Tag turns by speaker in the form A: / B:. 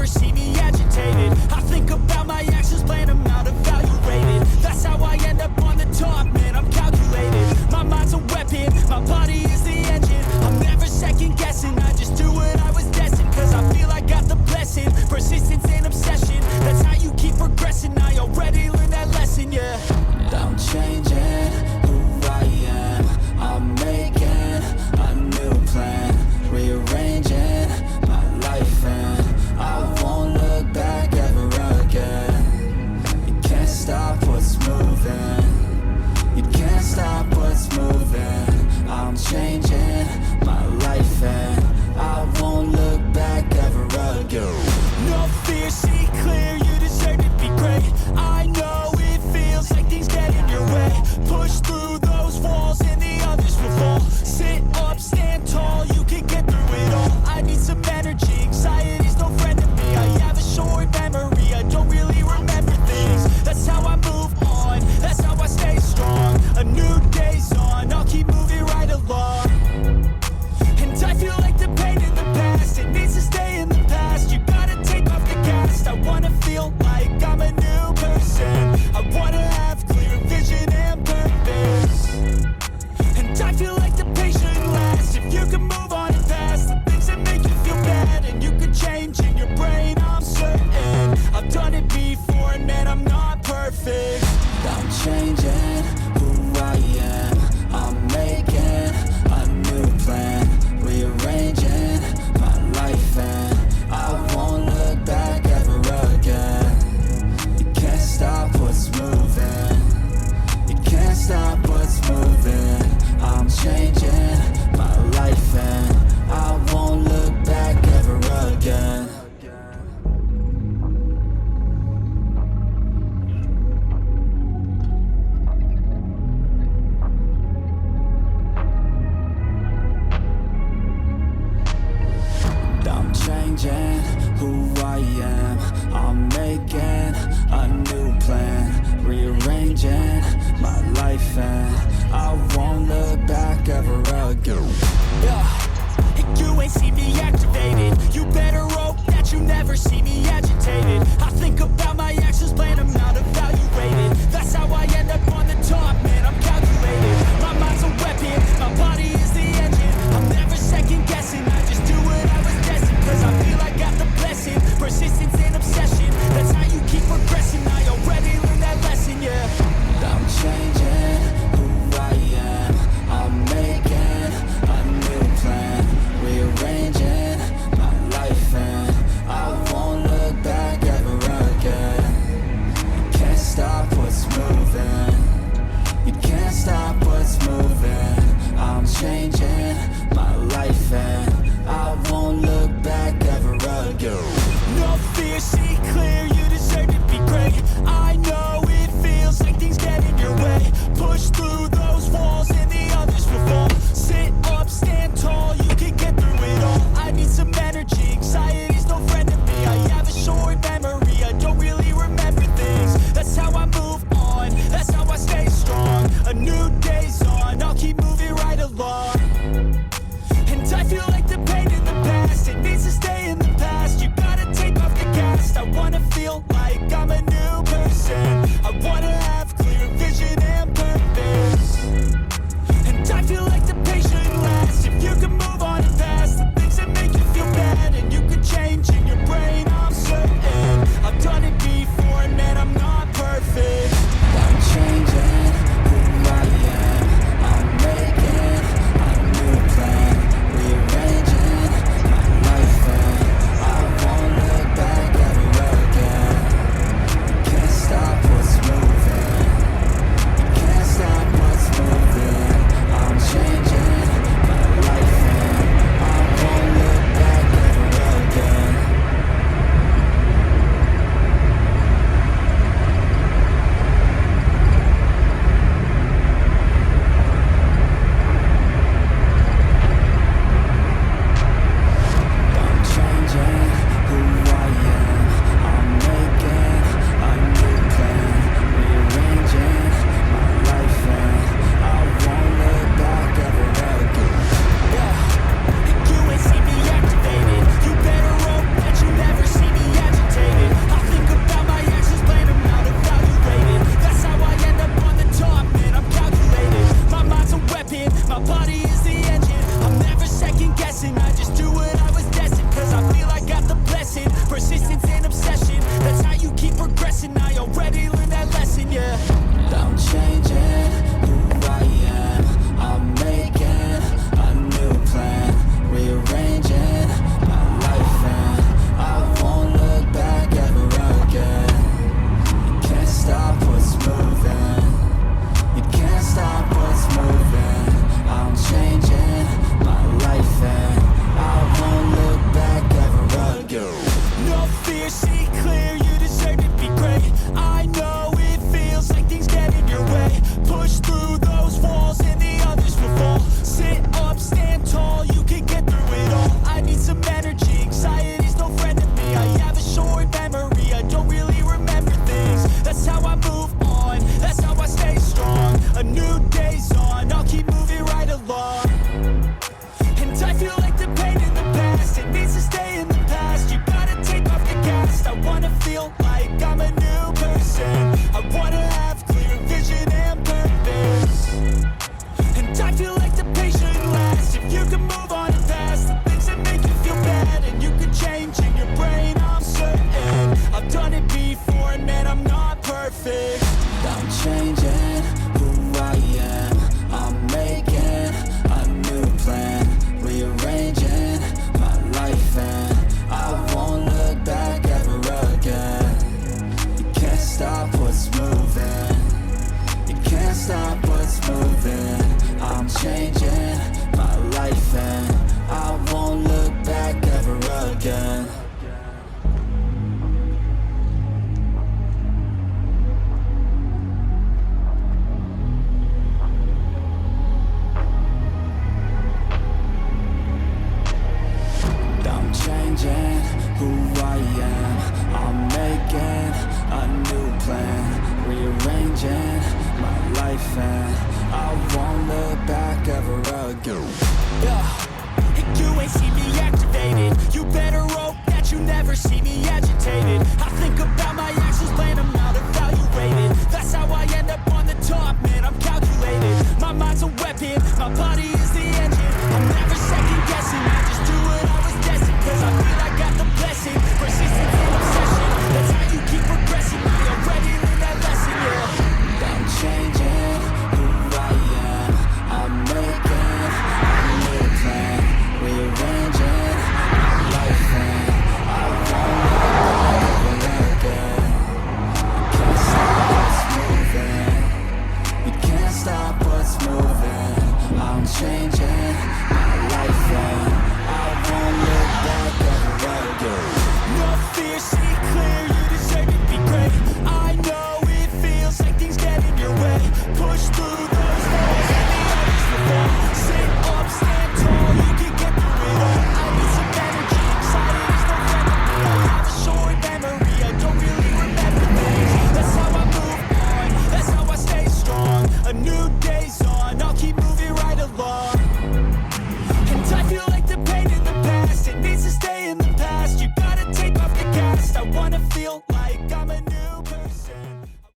A: see me agitated. I think about my actions, plan them out, evaluated. That's how I end up on the top, man, I'm calculated. My mind's a weapon, my body is the engine. I'm never second guessing, I just do what I was destined. Cause I feel I got the blessing, persistence and obsession. That's how you keep progressing, I already learned that lesson, yeah. I'm changing who I am, I'm making a new plan, rearranging my life and I won't look back ever again. You can't stop what's moving, you can't stop what's moving. I'm changing my life and I won't look back ever again. No fear, see clear, you deserve to be great. I know it feels like things get in your way. Push through those walls and the others will fall. Sit up, stand tall, you can get through it all. I need some energy, anxiety's no friend to me. I have a short memory, I don't really remember things. That's how I move on, that's how I stay strong. A new day's on, I'll keep moving right along. And I feel like the pain in the past, it needs to stay in the past. You gotta take off the cast. I wanna feel like I'm a new person. I wanna have clear vision and purpose. And I feel like the pain shouldn't last. If you can move on and past the things that make you feel bad, and you can change in your brain, I'm certain. I've done it before and man, I'm not perfect. I'm changing who I am, I'm making a new plan, rearranging my life and I won't look back ever again. You can't stop what's moving, you can't stop what's moving. I'm changing my life and I won't look back ever again. I'm changing who I am, I'm making a new plan, rearranging my life and I won't look back ever again. Yeah. You ain't see me activated, you better hope that you never see me agitated. I think about my actions, plan them out, evaluated. That's how I end up on the top, man, I'm calculated. My mind's a weapon, my body is the engine. I'm never second guessing, I just do what I was destined. Cause I feel I got the blessing, persistence and obsession. That's how you keep progressing, I already learned that lesson, yeah. I'm changing who I am, I'm making a new plan, rearranging my life and I won't look back ever again. You can't stop what's moving, you can't stop what's moving. I'm changing my life and I won't look back ever again. No fear, see clear, you deserve to be great. I know it feels like things get in your way. Push through those walls and the others will fall. Sit up, stand tall, you can get through it all. I need some energy, anxiety's no friend to me. I have a short memory, I don't really remember things. That's how I move on, that's how I stay strong. A new day's on, I'll keep moving right along. And I feel like the pain in the past, it needs to stay in the past. You gotta take off the cast. I wanna feel like I'm a new person. I wanna have clear vision and purpose. And I feel like the pain shouldn't last. If you can move on and past the things that make you feel bad, and you can change in your brain, I'm certain. I've done it before and man, I'm not perfect. I'm changing who I am, I'm making a new plan, rearranging my life and I won't look back ever again. guessing. I just do what I was destined, cause I feel I got the blessing. Persistence and obsession, that's how you keep progressing. I already learned that lesson, yeah. I'm changing who I am. I'm making a new plan, rearranging my life, and I won't look back ever again. You can't stop what's moving. You can't stop what's moving. I'm changing my life, and I won't look back ever again. No fear, see clear, you deserve to be great. I know it feels like things get in your way. Push through those walls and the others will fall. Sit up, stand tall, you can get through it all. I need some energy, anxiety's no friend to me. I have a short memory, I don't really remember things. That's how I move on, that's how I stay strong. A new day's on, I'll keep moving right along. And I feel like the pain in the past, it needs to stay in the past. You gotta take off the cast. I wanna feel like I'm a new person. I wanna have clear vision and purpose. And I feel like the pain shouldn't last. If you can move on and past the things that make you feel bad, and you can change in your brain, I'm certain. I've done it before, and man, I'm not perfect. I'm changing who I am. I'm making a new plan, rearranging my life, and I won't look back ever again. You can't stop what's moving. You can't stop what's moving. I'm changing my life, and I won't look back ever again. I'm changing who I am. I'm making a new plan, rearranging my life, and I won't look back ever again. You ain't see me activated. You better hope that you never see me agitated. I think about my actions, plan them out, evaluated. That's how I end up on the top, man, I'm calculated. My mind's a weapon, my body is the engine. I'm never second guessing, I just do what I was destined. Cause I feel I got the blessing, persistence and obsession. That's how you keep progressing, I already learned that lesson, yeah. I'm changing who I am. I'm making a new plan, rearranging my life, and I won't look back ever again. You can't stop what's moving. You can't stop what's moving. I'm changing